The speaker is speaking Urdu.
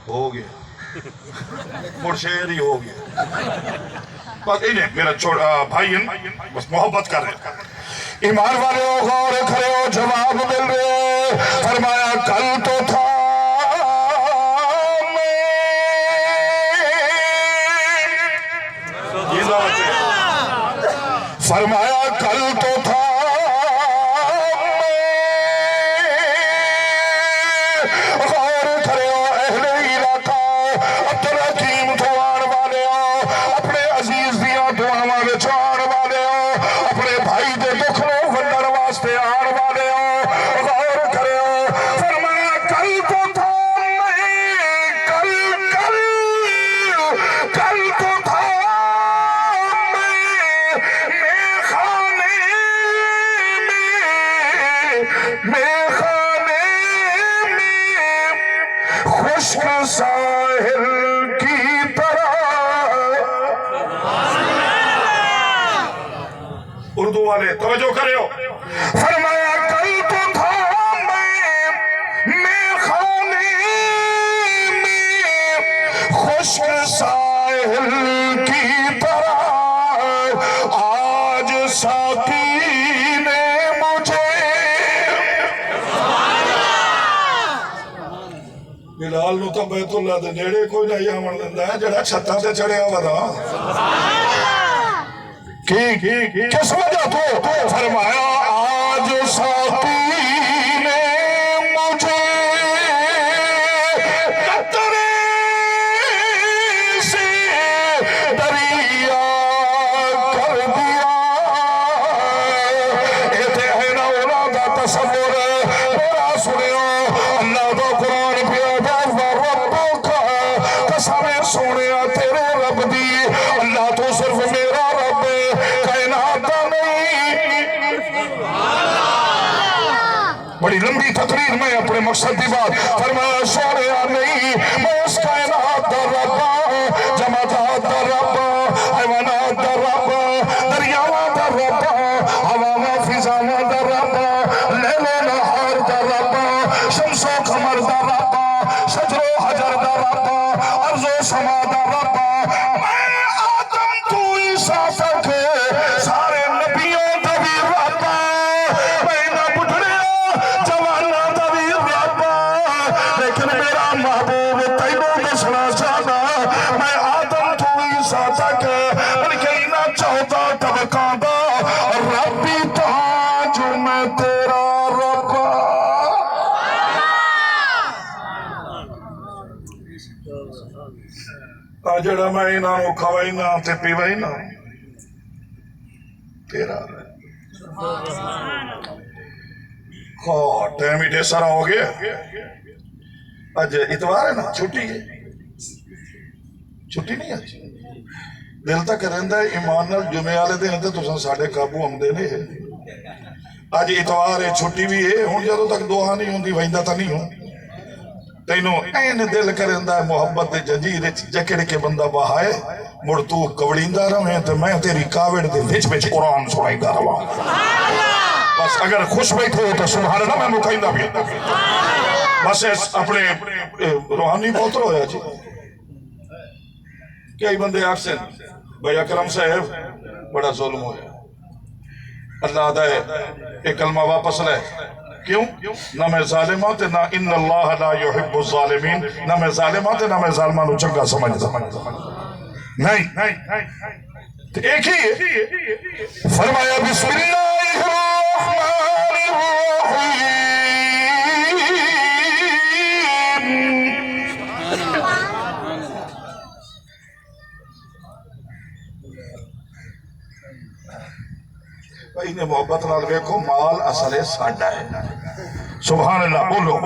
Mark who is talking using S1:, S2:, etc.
S1: ہو گیا مڑ شیر ہی ہو گیا بس انہیں میرا بھائی بس محبت کر رہے ایمان والے ہو غور کھڑے ہو جواب مل رہے فرمایا کل تو تھا فرمایا کل تو تھا غور کھڑے ہو اہل علاقہ عبدالحکیم تو آن والے ہو اپنے عزیز دیاں دعاواں وچ آن والے ہو اپنے بھائی دے دکھ نوں ونڈن واسطے آن والے ہو غور کھڑے ہو فرمایا کل تو تھا کل تو تھا خشک ساحل کی طرح اردو والے توجہ کرے ہو فرمایا کل تو تھا میں خانے میں خشک ساحل کی طرح آج ساقی نے مجھے بلال نو تو بیت اللہ دے نیڑے کوئی نہیں آمن دندا ہے جڑا چھتاں تے چڑھیا ہوا کس وجہ تو فرمایا آج ساقی نے مجھے قطرے سے دریا کر دیا ایتھے ہے نا اولا دا تصور میرا سنیو اللہ دا قرآن پیا سارے سونے تیرے رب دی اللہ تو صرف میرا رب کائنات دا نہیں بڑی لمبی تقریر میں اپنے مقصد دی بات فرمایا سونے نہیں میں اس کائنات دا رب جماعت دا رب حیوانات دا رب دریاواں دا رب ہواواں فضاواں دا رب لیل و نہار دا رب شمس و قمر دا رب شجر و حجر دا رب سما دا رب میں آدم تو عیسیٰ تک سارے نبیوں دا بھی رب میں نہ بڑھڑیا جوانا دا بھی رب لیکن میرا محبوب تینوں دسنا چاہنا میں آدم تو عیسیٰ تک بلکہ نہ چاہتا طبقہ دا ربی تاج میں تیرا رب جڑا میں انہوں کھوائی نہ تے پیوائی نہ تیرا ٹائم ہی سارا ہو گیا اج اتوار ہے نا چھٹی ہے چھٹی نہیں ہے دل تک رہندا ہے ایمان نال جمعے والے دن تے تساں ساڈے قابو آمدے نہیں اج اتوار ہے چھٹی بھی ہے ہن جدوں تک دعا نہیں ہوندی ویندا تا نہیں ہوں تینوں این دل کرندہ ہے محبت جنجیر جکڑ کے بندہ بہائے مڑ تو کوڑیندہ رہے تو میں تیری کاوڑ دے وچ قرآن سنائیندہ رہا بس اگر خوش بیٹھے ہو تو سبحان اللہ میں مکائندہ بھی بس اپنے روحانی بہتر ہویا جی کئی بندے آکسن بھائی اکرم صاحب بڑا ظلم ہویا اللہ دائے ایک کلمہ واپس لے کیوں نہ میں ظالمات نہ ان اللہ لا يحب الظالمین نہ میں ظالمات نہ میں ظالمانو چنگا سمجھتا نہیں ایک ہی ہے فرمایا بسم اللہ الرحمن الرحیم انہیں محبت نال ویکھو مال اصل ہے ساڈا ہے سبحان اللہ بولو